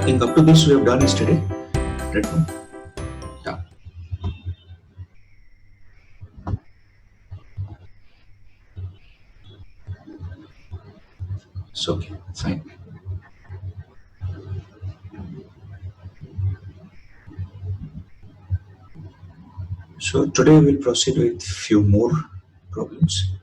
I think up to this we have done yesterday. Right now. Yeah. So okay, fine. So today we'll proceed with few more problems.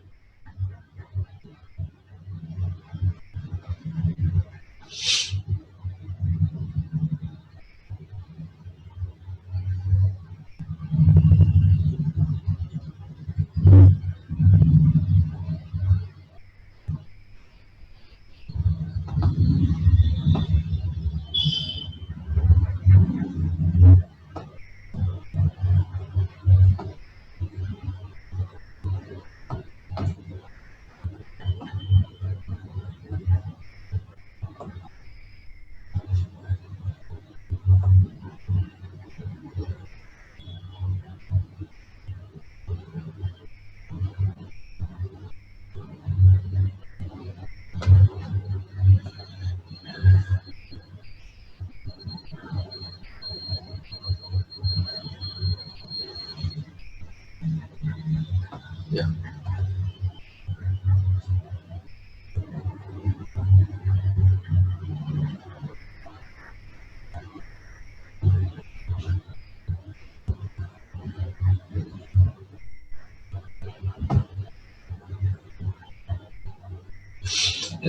Yeah.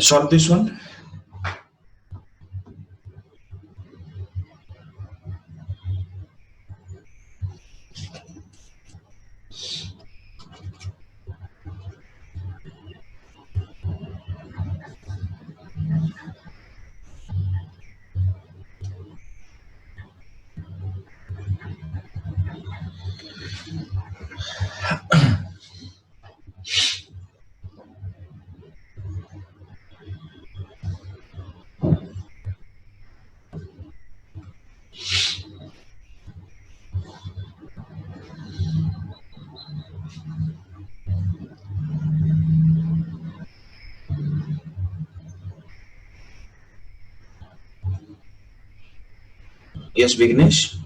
Solve this one. Yes, Vignesh.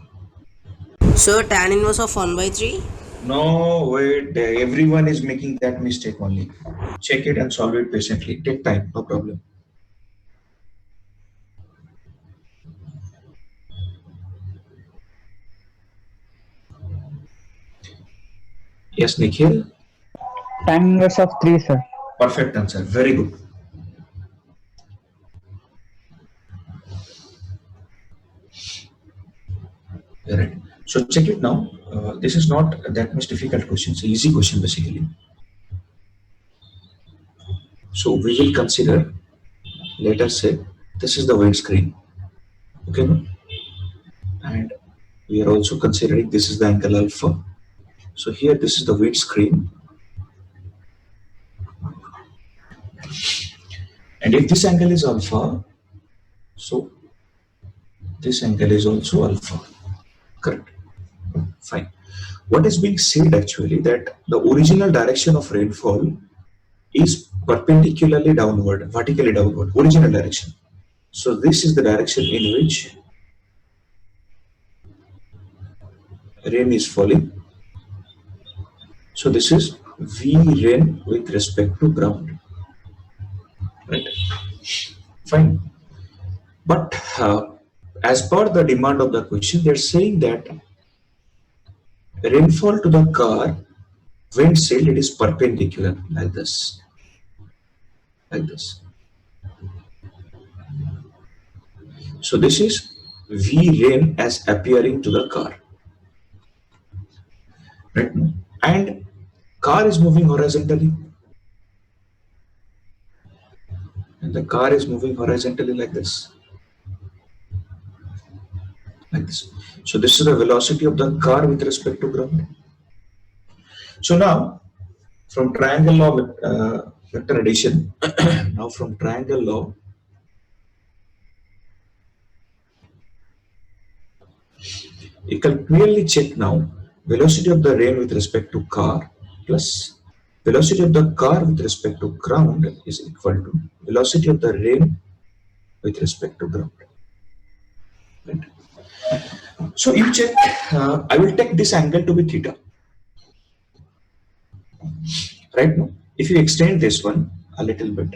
So tan inverse of 1 by 3. No, wait. Everyone is making that mistake only. Check it and solve it patiently. Take time, no problem. Yes, Nikhil. Tan inverse of 3, sir. Perfect answer. Very good. Right. So check it now. This is not that much difficult question. It's an easy question basically. So we will consider, let us say, this is the windscreen. Okay, no? And we are also considering this is the angle alpha. So here this is the windscreen. And if this angle is alpha, so this angle is also alpha. Correct. Fine. What is being said actually that the original direction of rainfall is perpendicularly downward, vertically downward, original direction. So this is the direction in which rain is falling. So this is V rain with respect to ground. Right. Fine. But as per the demand of the question, they're saying that rainfall to the car windshield it is perpendicular like this, like this. So this is V rain as appearing to the car, right? And car is moving horizontally, and the car is moving horizontally like this, like this. So this is the velocity of the car with respect to ground. So now from triangle law vector addition, now from triangle law, you can clearly check now velocity of the rain with respect to car plus velocity of the car with respect to ground is equal to velocity of the rain with respect to ground. Right? So you check, I will take this angle to be theta. Right now, if you extend this one a little bit,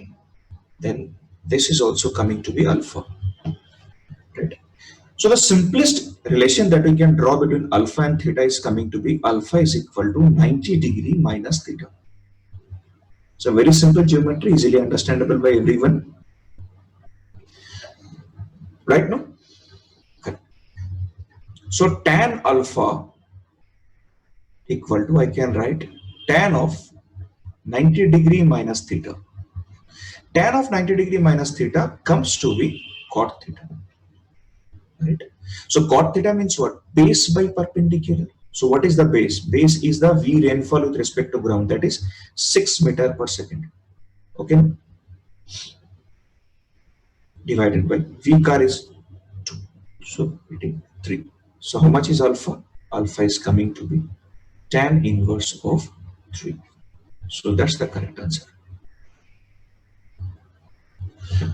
then this is also coming to be alpha. Right? So the simplest relation that we can draw between alpha and theta is coming to be alpha is equal to 90 degree minus theta. So very simple geometry, easily understandable by everyone. Right now? Okay. So tan alpha equal to, I can write tan of 90 degree minus theta. Tan of 90 degree minus theta comes to be cot theta. Right? So cot theta means what? Base by perpendicular. So what is the base? Base is the V rainfall with respect to ground, that is 6 meter per second. Okay. Divided by V car is 2. So it is 3. So how much is alpha? Alpha is coming to be tan inverse of 3. So that's the correct answer.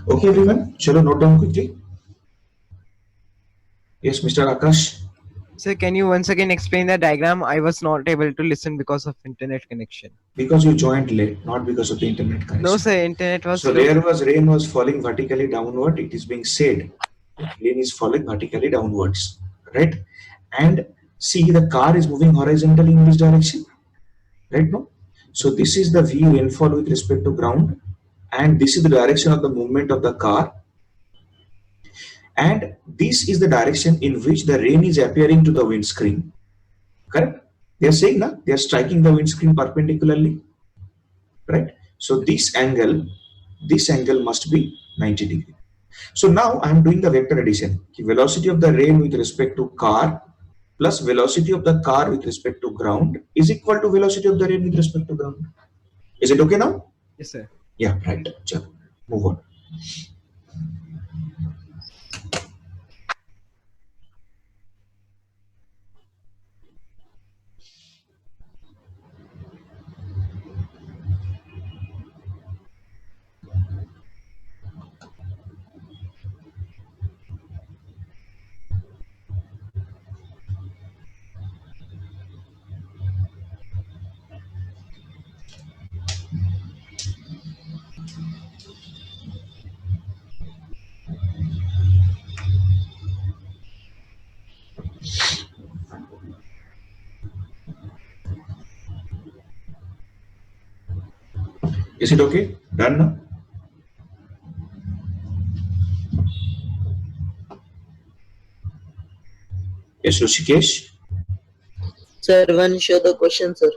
Okay everyone, chalo note down quickly. Yes, Mr. Akash. Sir, can you once again explain the diagram? I was not able to listen because of internet connection. Because you joined late, not because of the internet connection. No, sir, internet was So slow. there was rain was falling vertically downward. It is being said rain is falling vertically downwards, right? And see, the car is moving horizontally in this direction, right? No. So this is the V rainfall with respect to ground, and this is the direction of the movement of the car, and this is the direction in which the rain is appearing to the windscreen. Correct? They are saying that they are striking the windscreen perpendicularly, right? So this angle must be 90 degree. So now I am doing the vector addition. Velocity of the rain with respect to car plus velocity of the car with respect to ground is equal to velocity of the rain with respect to ground. Is it okay now? Yes, sir. Yeah, right. Chalo, move on. Is it okay? Done now? Yes, Rishikesh? Sir, one show the question, sir.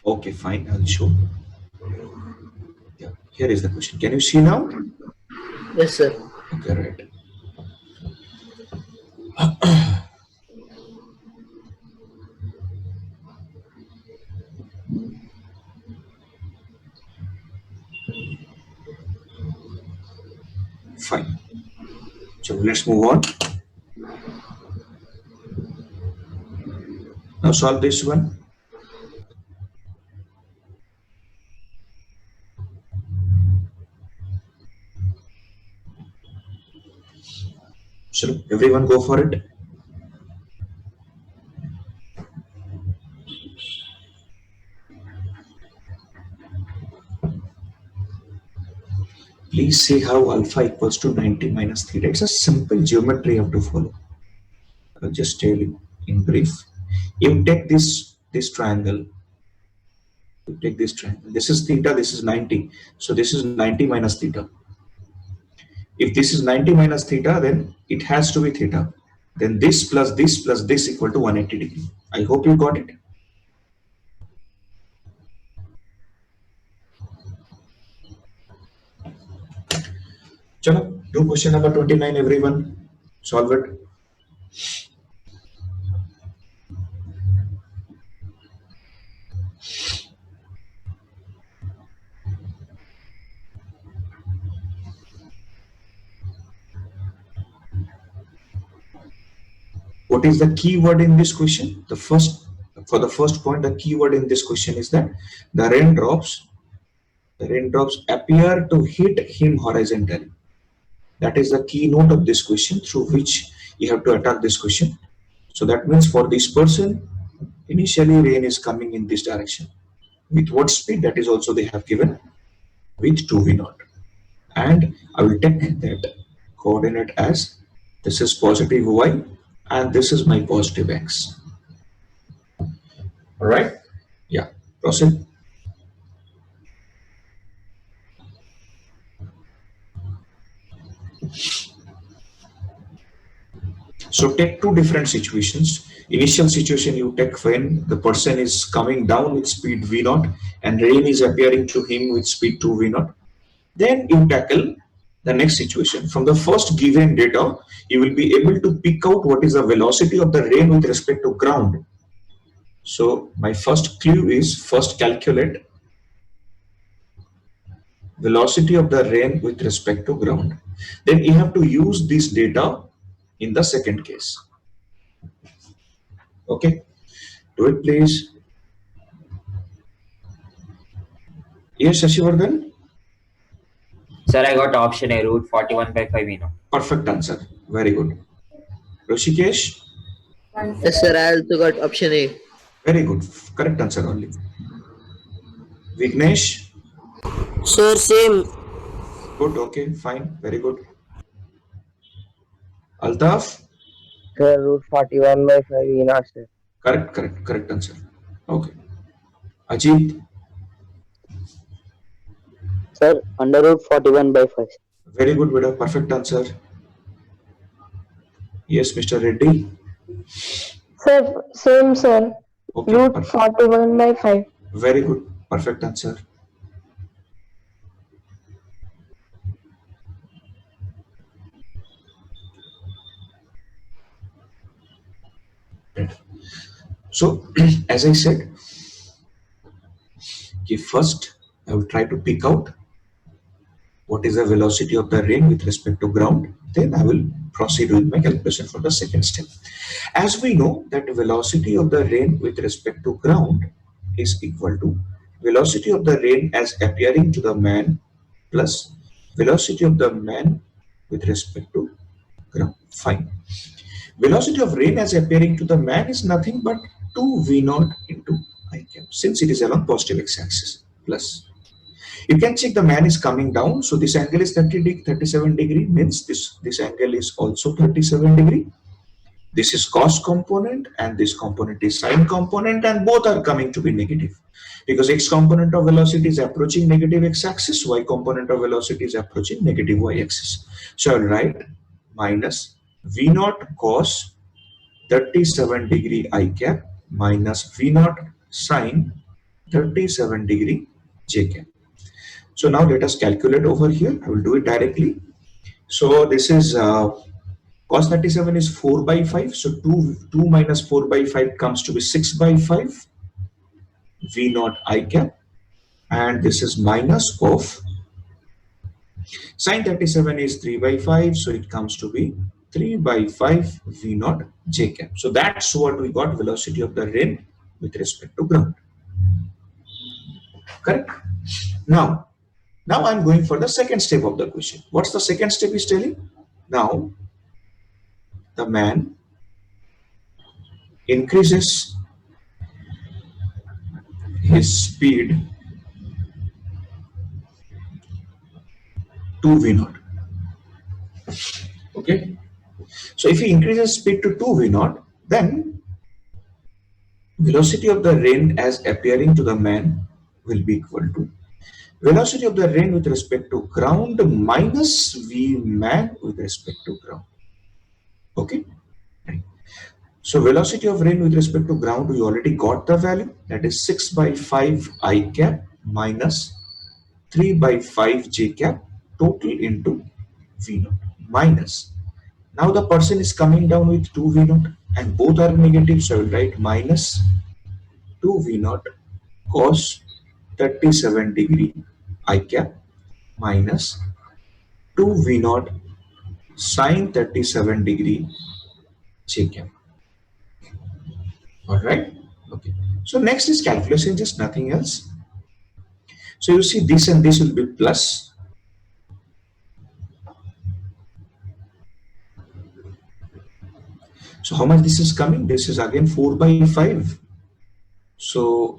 Okay, fine. I'll show. Yeah, here is the question. Can you see now? Yes, sir. Okay, right. Fine. So let's move on. Now solve this one. So everyone go for it. Please see how alpha equals to 90 minus theta. It's a simple geometry you have to follow. I'll just tell you in brief. You take this triangle. You take this triangle. This is theta, this is 90. So this is 90 minus theta. If this is 90 minus theta, then it has to be theta. Then this plus this equal to 180 degree. I hope you got it. Chalo, do question number 29, everyone. Solve it. What is the key word in this question? For the first point, the key word in this question is that the raindrops appear to hit him horizontally. That is the keynote of this question, through which You have to attack this question. So that means for this person, initially rain is coming in this direction. With what speed? That is also they have given with 2v0. And I will take that coordinate as this is positive y and this is my positive x. All right? Yeah, proceed. So take two different situations. Initial situation you take when the person is coming down with speed v0 and rain is appearing to him with speed 2v0. Then you tackle the next situation. From the first given data, you will be able to pick out what is the velocity of the rain with respect to ground. So my first clue is first calculate velocity of the rain with respect to ground. Then you have to use this data in the second case. Okay, do it please. Yes, Shashivardhan? Sir, I got option A, root 41 by 5 we know. Perfect answer. Very good. Rishikesh? Yes, sir. I also got option A. Very good. Correct answer only. Vignesh? Sir, same. Good, okay, fine. Very good. Altaf? Sir, root 41 by 5 E naught, sir. Correct answer. Okay. Ajit? Sir, under root 41 by 5. Very good, Vida. Perfect answer. Yes, Mr. Reddy? Sir, same sir. Okay, Root perfect. 41 by 5. Very good. Perfect answer. So, as I said, first I will try to pick out what is the velocity of the rain with respect to ground. Then I will proceed with my calculation for the second step. As we know that velocity of the rain with respect to ground is equal to velocity of the rain as appearing to the man plus velocity of the man with respect to ground. Fine. Velocity of rain as appearing to the man is nothing but 2v0 into I cap, since it is along positive x-axis, plus. You can check the man is coming down, so this angle is 37 degree, means this angle is also 37 degree. This is cos component and this component is sine component, and both are coming to be negative because x component of velocity is approaching negative x-axis, y component of velocity is approaching negative y-axis. So I'll write minus v0 cos 37 degree I cap minus v0 sine 37 degree j cap. So now let us calculate over here. I will do it directly. So this is cos 37 is 4 by 5. So 2 minus 4 by 5 comes to be 6 by 5 v0 I cap, and this is minus of sine 37 is 3 by 5, so it comes to be 3 by 5 v0 j cap. So that's what we got velocity of the rain with respect to ground. Correct? Now I'm going for the second step of the question. What's the second step is telling? Now the man increases his speed to v0. Okay. So if he increases speed to 2v0, then velocity of the rain as appearing to the man will be equal to velocity of the rain with respect to ground minus v man with respect to ground. Okay. So velocity of rain with respect to ground, we already got the value, that is 6 by 5 I cap minus 3 by 5 j cap total into v0 minus. Now the person is coming down with 2 v0 and both are negative, so I will write minus 2 v0 cos 37 degree I cap minus 2 v0 sine 37 degree j cap. All right. Okay. So next is calculation, just nothing else. So you see this and this will be plus. So how much this is coming? This is again 4 by 5. So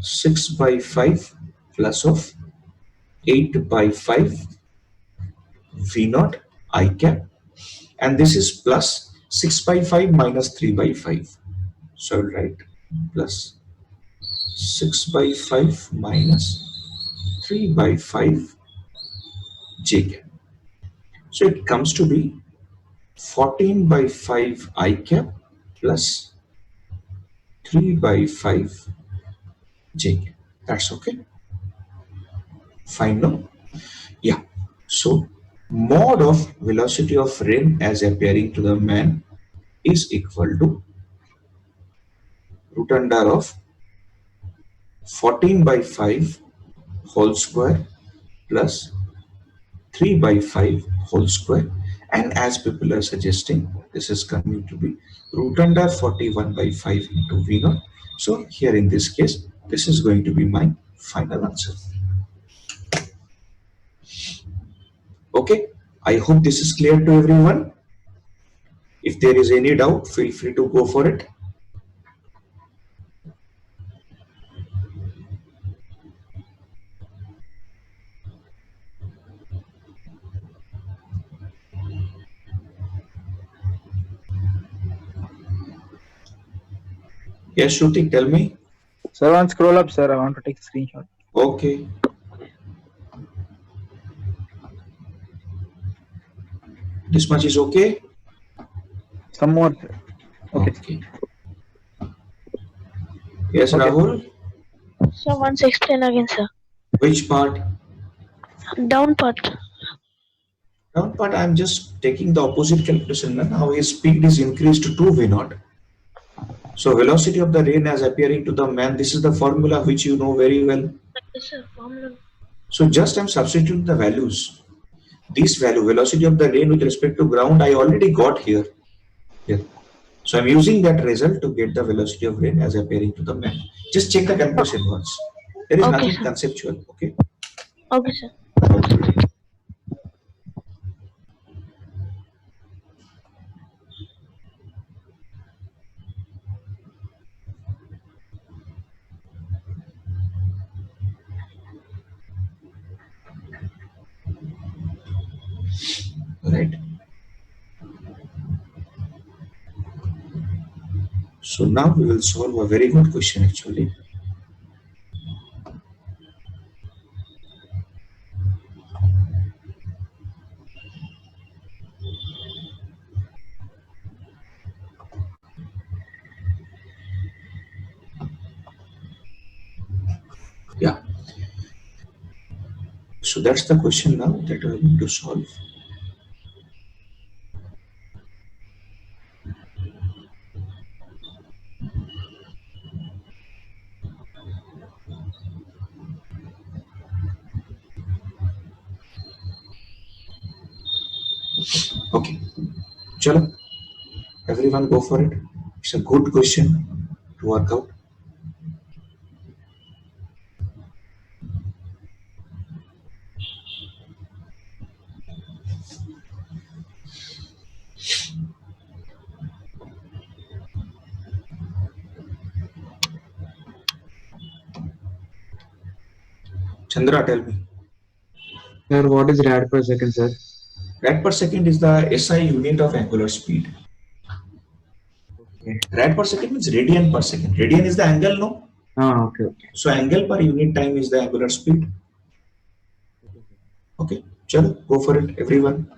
6 by 5 plus of 8 by 5 V naught I cap, and this is plus 6 by 5 minus 3 by 5. So I'll write plus 6 by 5 minus 3 by 5 J cap. So it comes to be 14 by 5 I cap plus 3 by 5 J cap. That's okay. Fine, no? Yeah. So mod of velocity of rain as appearing to the man is equal to root under of 14 by 5 whole square plus 3 by 5 whole square, and as people are suggesting, this is coming to be root under 41 by 5 into V naught. So here in this case, this is going to be my final answer. Okay, I hope this is clear to everyone. If there is any doubt, feel free to go for it. Yes, Shruti, tell me. Sir, one scroll up, sir. I want to take a screenshot. Okay. This much is okay? Some more. Sir. Okay. Okay. Yes, Okay. Rahul? So once explain again, sir. Which part? Down part. Down part, I'm just taking the opposite calculation. Now his speed is increased to 2 V naught. So velocity of the rain as appearing to the man, this is the formula which you know very well. Yes, sir. Formula. So just I'm substituting the values. This value, velocity of the rain with respect to ground, I already got here. So I'm using that result to get the velocity of rain as appearing to the man. Just check the calculation once. There is Okay, nothing sir. conceptual. Okay. Okay, sir. Okay. Right. So now we will solve a very good question actually. Yeah. So that's the question now that we're going to solve. Okay. Chalo. Everyone go for it. It's a good question to work out. Chandra, tell me. Sir, what is rad per second, sir? Rad per second is the SI unit of angular speed. Okay. Rad per second means radian per second. Radian is the angle, no? Ah, okay. So angle per unit time is the angular speed. Okay, chalo, go for it, everyone.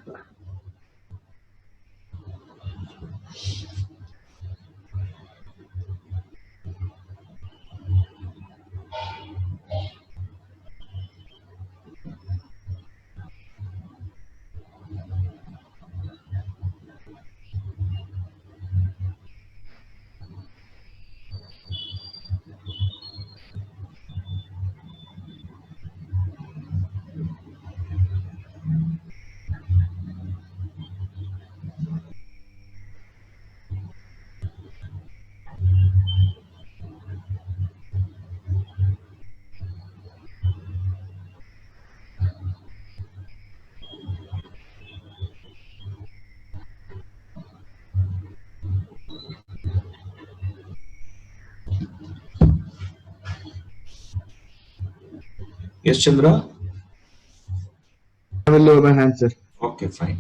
Yes, Chandra? I will lower my hand, sir. Okay, fine.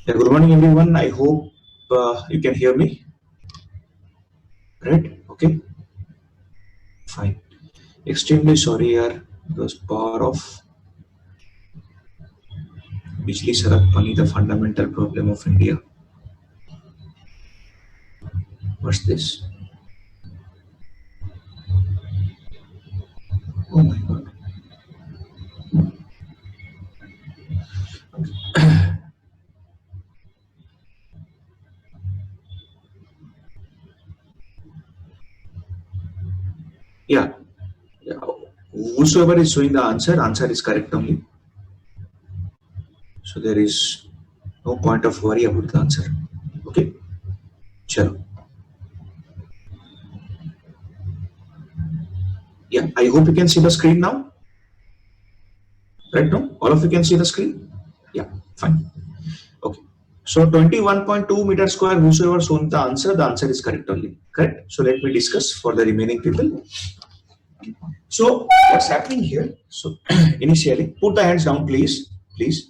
Yeah, good morning, everyone. I hope you can hear me. Right? Okay. Fine. Extremely sorry, yaar. Because power off. Bijli sarak pani, the fundamental problem of India. What's this? Oh my God. Yeah. Yeah. Whosoever is showing the answer is correct only. So there is no point of worry about the answer. Okay. Chalo. Yeah. I hope you can see the screen now. Right now, all of you can see the screen. Yeah. Fine. Okay. So 21.2 meter square. Whosoever shown the answer is correct only. Correct. So let me discuss for the remaining people. So what's happening here? So initially, put the hands down, please. Please.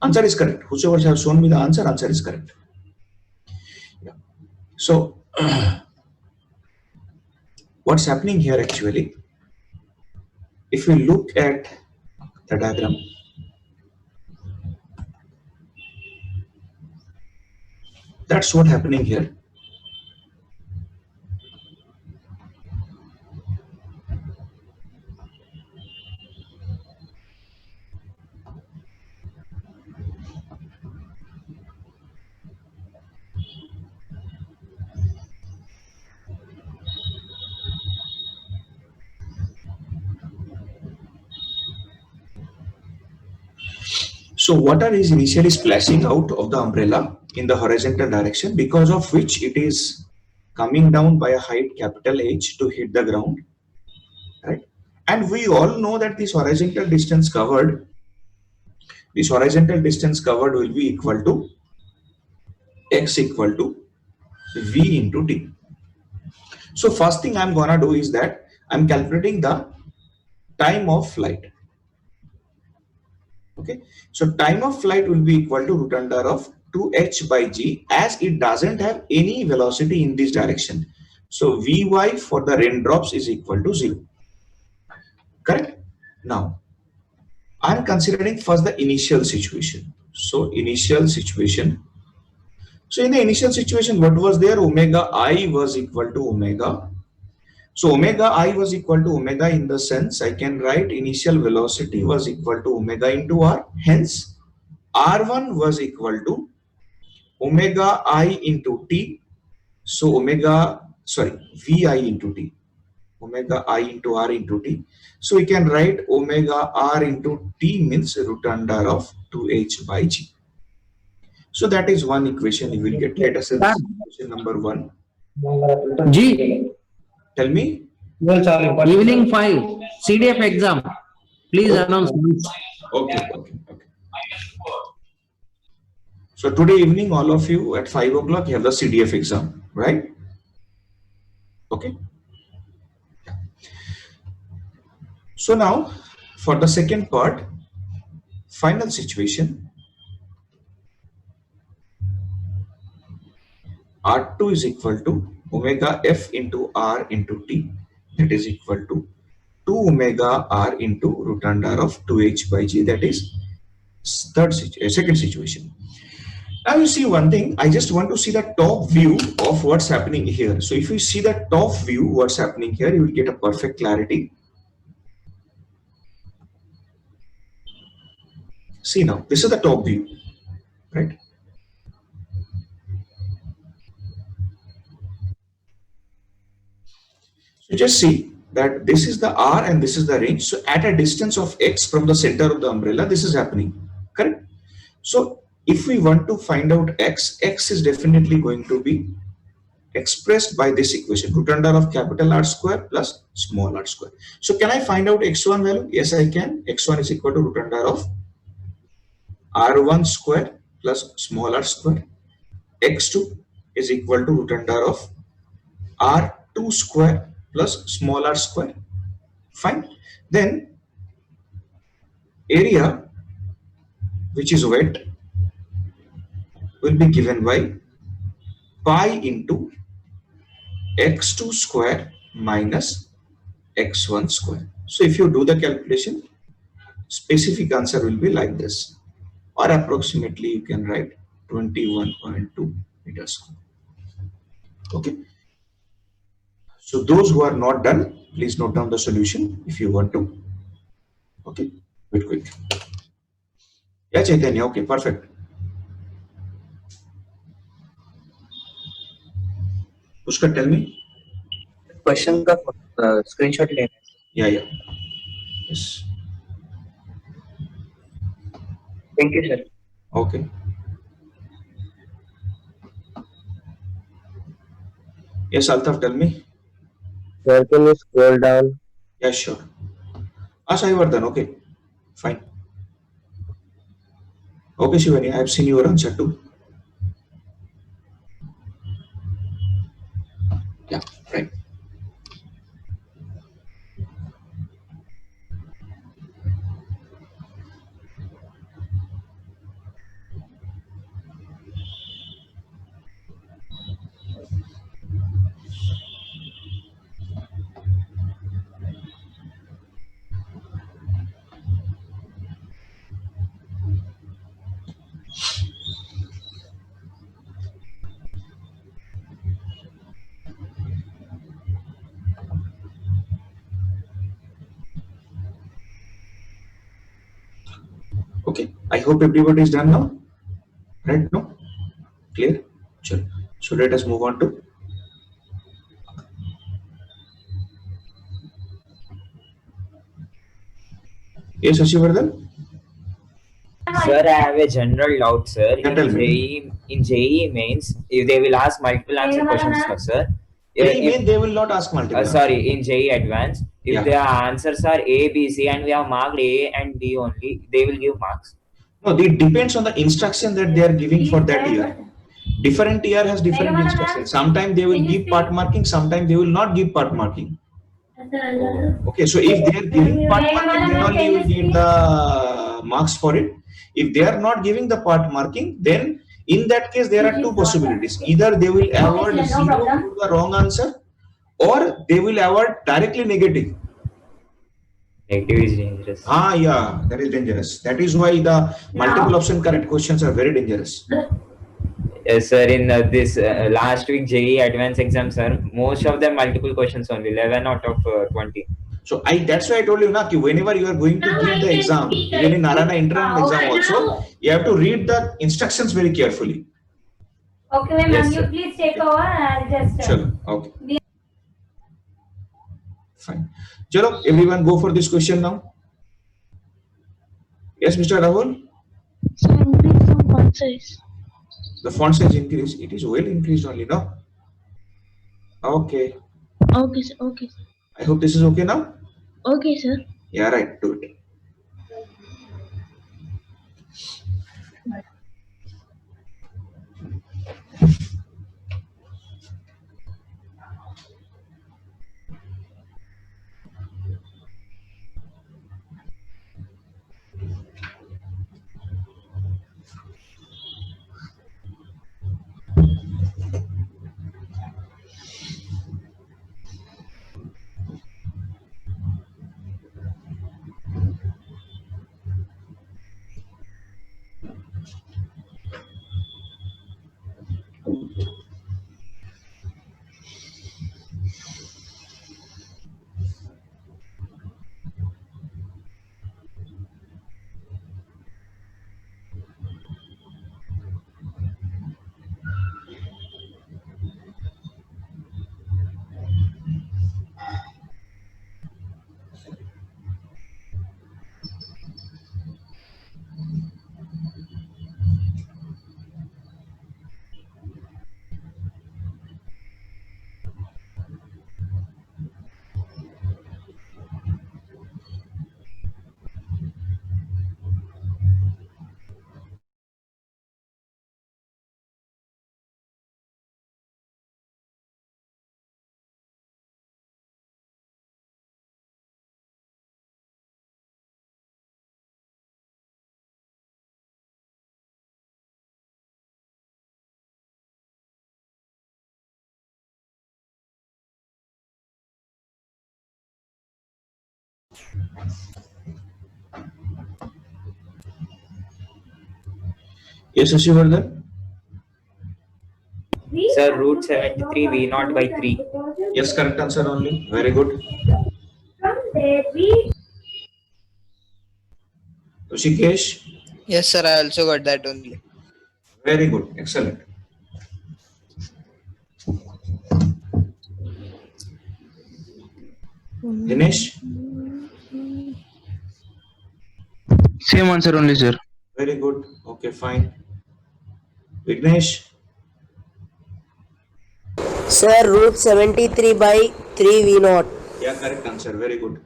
Answer is correct. Whosoever has shown me the answer is correct. Yeah. So what's happening here actually? If we look at the diagram, that's what happening here. So water is initially splashing out of the umbrella in the horizontal direction, because of which it is coming down by a height capital H to hit the ground, right? And we all know that this horizontal distance covered will be equal to x equal to v into t. So first thing I'm gonna do is that I'm calculating the time of flight. Okay, so time of flight will be equal to root under of 2h by g, as it doesn't have any velocity in this direction. So vy for the raindrops is equal to 0. Correct? Now I'm considering first the initial situation. So initial situation. So in the initial situation, what was there? Omega I was equal to omega. So omega I was equal to omega in the sense I can write initial velocity was equal to omega into r. Hence R1 was equal to omega I into t. So Vi into t. Omega I into r into t. So we can write omega r into t means root under of 2h by g. So that is one equation you will get. Let us say equation number 1. G. Tell me. Evening 5. CDF exam. Please announce. Okay. So today evening, all of you at 5 o'clock, you have the CDF exam, right? Okay. So now for the second part, final situation, R2 is equal to omega F into R into T, that is equal to 2 omega R into root under of 2h by g, that is second situation. Now you see one thing, I just want to see the top view of what's happening here. So if you see the top view, what's happening here, you will get a perfect clarity. See now, this is the top view, right? So just see that this is the R and this is the range. So at a distance of x from the center of the umbrella, this is happening, correct? So if we want to find out x is definitely going to be expressed by this equation, root under of capital R square plus small r square. So can I find out x1 value? Yes, I can. X1 is equal to root under of R1 square plus small r square. X2 is equal to root under of R2 square plus small r square. Fine. Then area which is wet, will be given by pi into x2 square minus x1 square. So if you do the calculation, specific answer will be like this, or approximately you can write 21.2 meters square. Okay. So those who are not done, please note down the solution if you want to. Okay, wait quick. Yeah, Chaitanya, okay, perfect. Pushkar, tell me. Question का screenshot लेना है. Yeah, yeah. Yes. Thank you sir. Okay. Yes, Altaf, tell me. Sir, can you scroll down? Yeah, sure. Asayavardhan, okay. Fine. Okay, Shivani, I have seen your answer too. Yeah, right. Okay, I hope everybody is done now. Right? No? Clear? Sure. So let us move on to. Yes, Ashivardhan? Sir, I have a general doubt, sir. Yeah, tell me. In JEE mains, if they will ask multiple answer questions, sir. They will not ask multiple. Sorry, in JEE advanced, if Yeah. the answers are A, B, C, and we have marked A and B only, they will give marks. No, it depends on the instruction that they are giving for that year. Different year has different instructions. Sometimes they will give part marking, sometimes they will not give part marking. Okay, so if they are giving part marking, then only you will get the marks for it. If they are not giving the part marking, then in that case there are two possibilities. Either they will award 0 to the wrong answer, or they will award directly negative. Negative is dangerous. Yeah, that is dangerous. That is why the multiple option correct questions are very dangerous. Yes, sir. In this last week JEE advanced exam, sir, most of them multiple questions only, 11 out of 20. So that's why I told you, na, whenever you are going to give the exam, even in Narana internal exam also, you have to read the instructions very carefully. Okay, ma'am, Yes, you sir. please take over. I'll just. Sure. Okay. Fine. Chalo, everyone go for this question now. Yes, Mr. Rahul? So increase the font size. The font size increase. It is well increased only, no? Okay. Okay, sir. Okay, sir. I hope this is okay now. Okay, sir. Yeah, right. Do it. Yes, Ashivardhan? Sir, root 73 V naught by 3. Yes, correct answer only. Very good. From there we Rishikesh? Yes, sir. I also got that only. Very good. Excellent. Dinesh? Same answer only, sir. Very good. Okay, fine. Vignesh? Sir, root 73 by 3 V naught. Yeah, correct answer. Very good.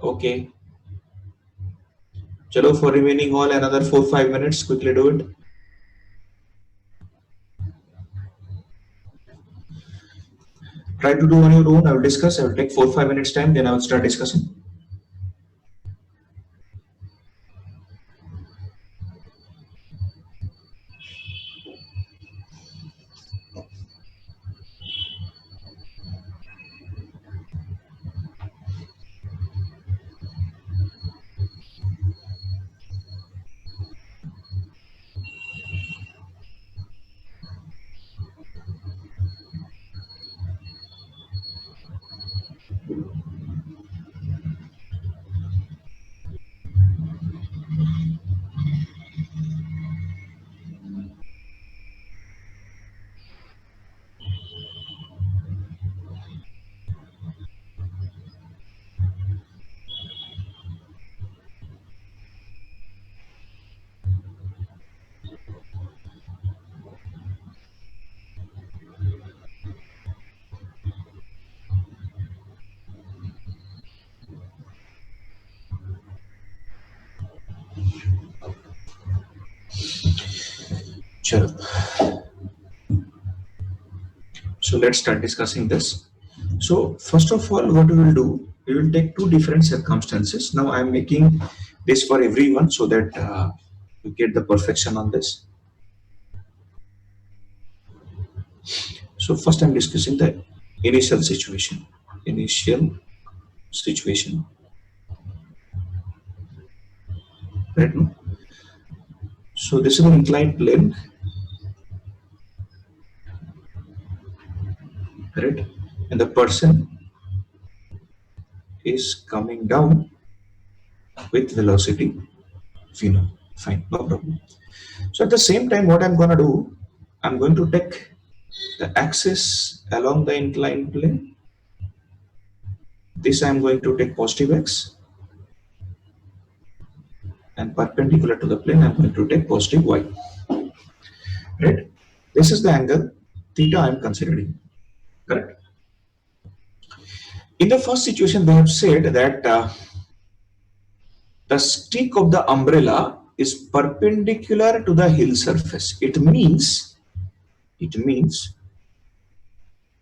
Okay. Chalo, for remaining all another 4-5 minutes, quickly do it. Try to do on your own. I will discuss. I will take 4-5 minutes time, then I will start discussing. Chalo. So let's start discussing this. So first of all, what we will do, we will take two different circumstances. Now I am making this for everyone so that you get the perfection on this. So first I'm discussing the initial situation. Initial situation. Right now. So this is an inclined plane. Right? And the person is coming down with velocity v0. Fine, no problem. So at the same time, what I'm going to do, I'm going to take the axis along the inclined plane. This I'm going to take positive x, and perpendicular to the plane I'm going to take positive y. Right? This is the angle theta I'm considering. Correct? In the first situation, they have said that the stick of the umbrella is perpendicular to the hill surface. It means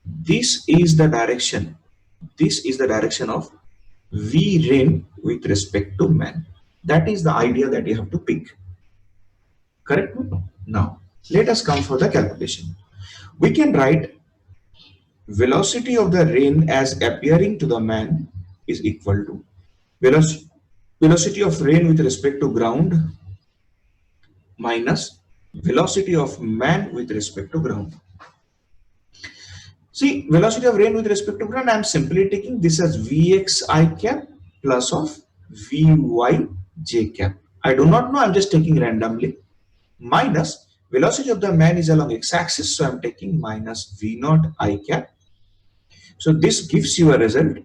this is the direction. This is the direction of V rain with respect to man. That is the idea that you have to pick. Correct? Now, let us come for the calculation. We can write velocity of the rain as appearing to the man is equal to velocity of rain with respect to ground minus velocity of man with respect to ground. See, velocity of rain with respect to ground, I am simply taking this as Vx I cap plus of Vy j cap. I do not know, I am just taking randomly, minus velocity of the man is along x-axis, so I am taking minus V0 I cap. So this gives you a result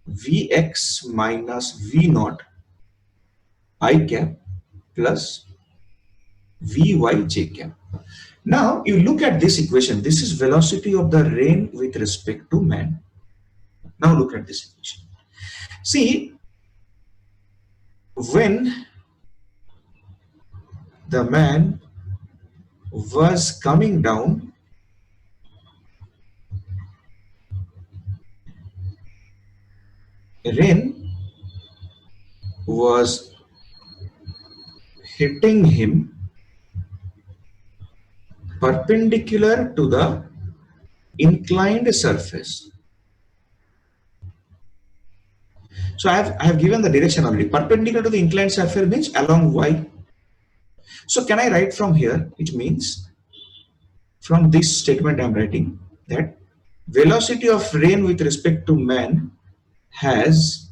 Vx minus V0 I cap plus Vy j cap. Now you look at this equation. This is velocity of the rain with respect to man. Now look at this equation. See, when the man was coming down, rain was hitting him perpendicular to the inclined surface. So I have given the direction already. Perpendicular to the inclined surface means along y. So can I write from here? It means from this statement I am writing that velocity of rain with respect to man has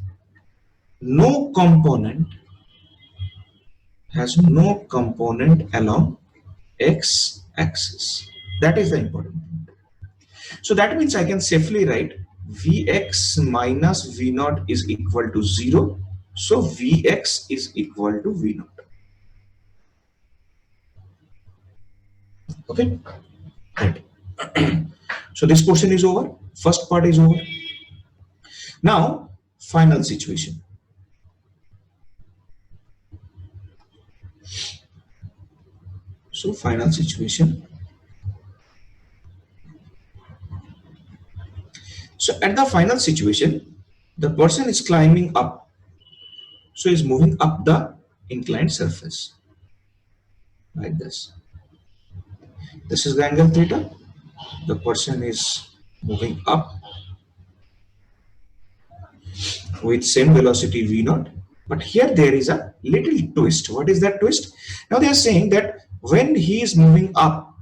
no component along x axis. That is the important thing. So that means I can safely write Vx minus V naught is equal to 0. So Vx is equal to V naught. Okay. Right. So this portion is over. First part is over. Now, final situation. So final situation. So at the final situation, the person is climbing up. So he's moving up the inclined surface like this. This is the angle theta. The person is moving up with same velocity v naught. But here there is a little twist. What is that twist? Now they are saying that when he is moving up,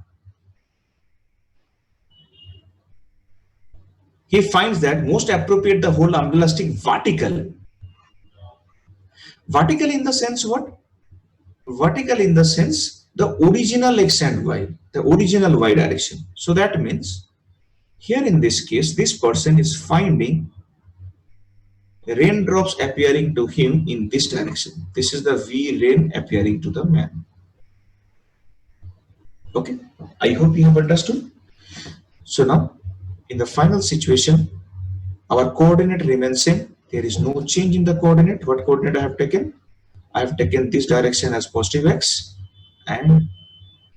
he finds that most appropriate the whole umbrella stick vertical. Vertical in the sense what? Vertical in the sense the original x and y, the original y direction. So that means here in this case, this person is finding raindrops appearing to him in this direction. This is the V rain appearing to the man. Okay, I hope you have understood. So now in the final situation, our coordinate remains same. There is no change in the coordinate. What coordinate I have taken? I have taken this direction as positive x and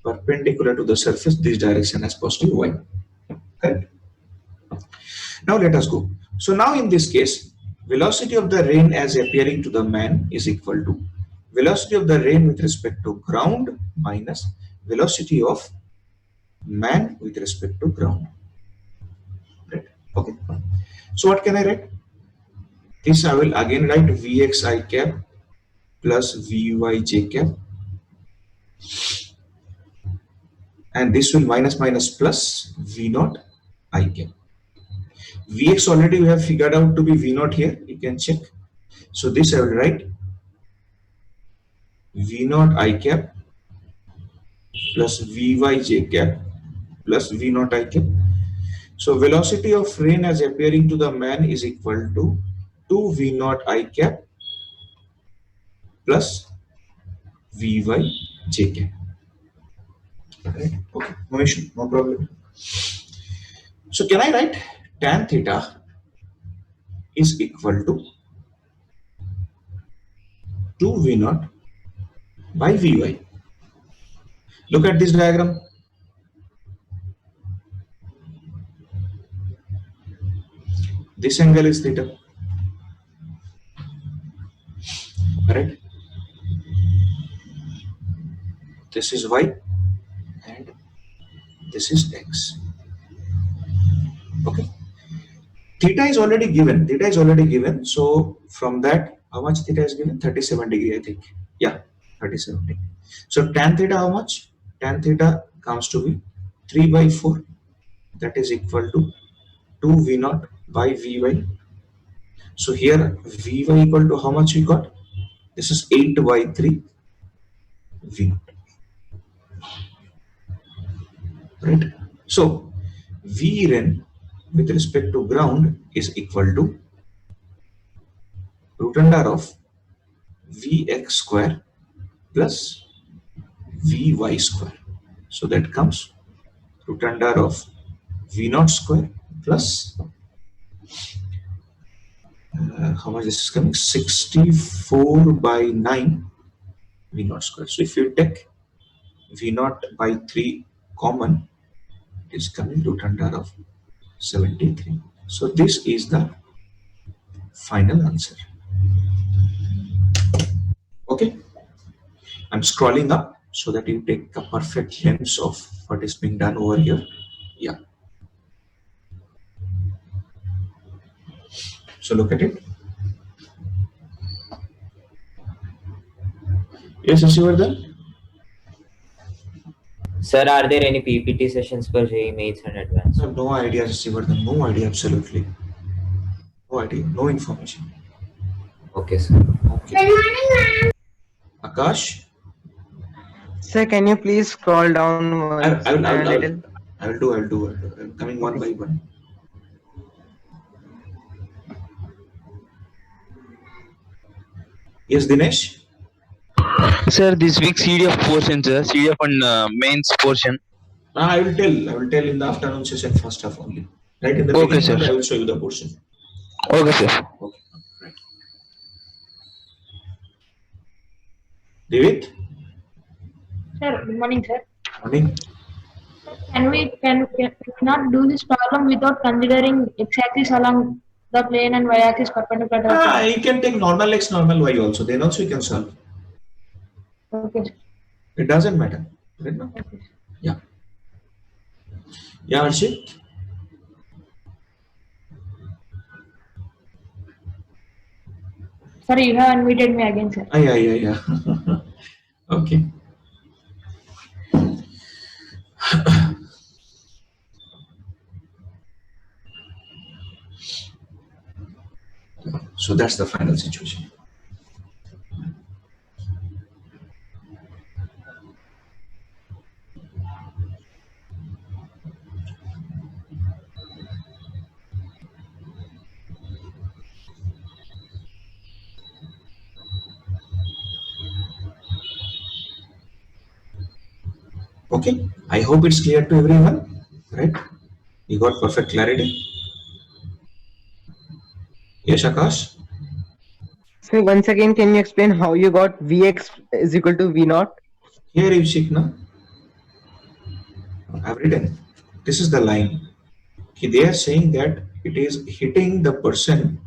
perpendicular to the surface this direction as positive y. Correct? Now let us go. So now in this case, velocity of the rain as appearing to the man is equal to velocity of the rain with respect to ground minus velocity of man with respect to ground. Right? Okay. So what can I write? This I will again write Vx I cap plus Vy j cap, and this will minus minus plus V naught I cap. Vx already we have figured out to be V naught here. You can check. So this I will write V naught I cap plus Vy j cap plus V naught I cap. So velocity of rain as appearing to the man is equal to 2 V naught I cap plus Vy j cap. Right? Okay, no issue, no problem. So can I write tan theta is equal to 2 V naught by Vy. Look at this diagram. This angle is theta. Correct? This is y and this is x. Okay. Theta is already given. Theta is already given. So from that, how much theta is given? 37 degree, I think. Yeah, 37 degree. So tan theta, how much? Tan theta comes to be 3 by 4. That is equal to 2 V naught by Vy. So here Vy equal to how much we got? This is 8 by 3 V naught. Right? So V rain with respect to ground is equal to root under of Vx square plus Vy square. So that comes root under of V naught square plus how much this is coming? 64 by 9 V naught square. So if you take V naught by 3 common, it is coming root under of 73. So this is the final answer. Okay, I'm scrolling up so that you take a perfect glimpse of what is being done over here. Yeah. So look at it. Yes, Shashivardhan? Sir, are there any PPT sessions for JEE Mains and Advanced? I have no idea, Shashivardhan. No idea, absolutely. No idea. No information. Okay, sir. Okay. Good morning, ma'am. Akash? Sir, can you please scroll down once a little? I'll do. I'm coming one by one. Yes, Dinesh? Sir, this week CDF portion, sir. CDF and mains portion. I will tell in the afternoon session first half only. Right in the Okay, beginning, sir. I will show you the portion. Okay, sir. Okay, right. David? Sir, good morning, sir. Morning. Can we not do this problem without considering x-axis along the plane and y-axis perpendicular to the plane? You can take normal x, normal y also. Then also you can solve. Okay, sir. It doesn't matter. Right now? Okay. Yeah. Yeah, Arshit? Sorry, you have unmuted me again, sir. Yeah. Okay. So that's the final situation. Okay, I hope it's clear to everyone, right? You got perfect clarity. Yes, Akash? So once again, can you explain how you got Vx is equal to V naught? Here you see, no? I've written. This is the line. Okay, they are saying that it is hitting the person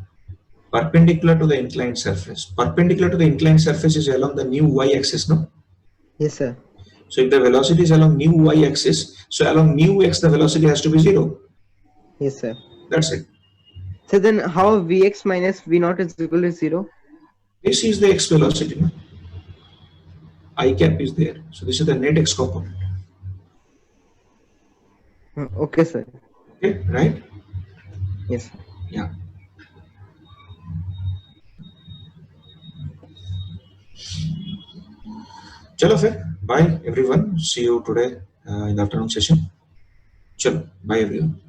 perpendicular to the inclined surface. Perpendicular to the inclined surface is along the new y-axis, no? Yes, sir. So if the velocity is along new y-axis, so along new x the velocity has to be 0. Yes, sir. That's it. So then how Vx minus V naught is equal to 0? This is the x velocity, no? I cap is there. So this is the net x component. Okay, sir. Okay, right? Yes, sir. Yeah. Chalo फिर, bye everyone. See you today in the afternoon session. Chalo, bye everyone.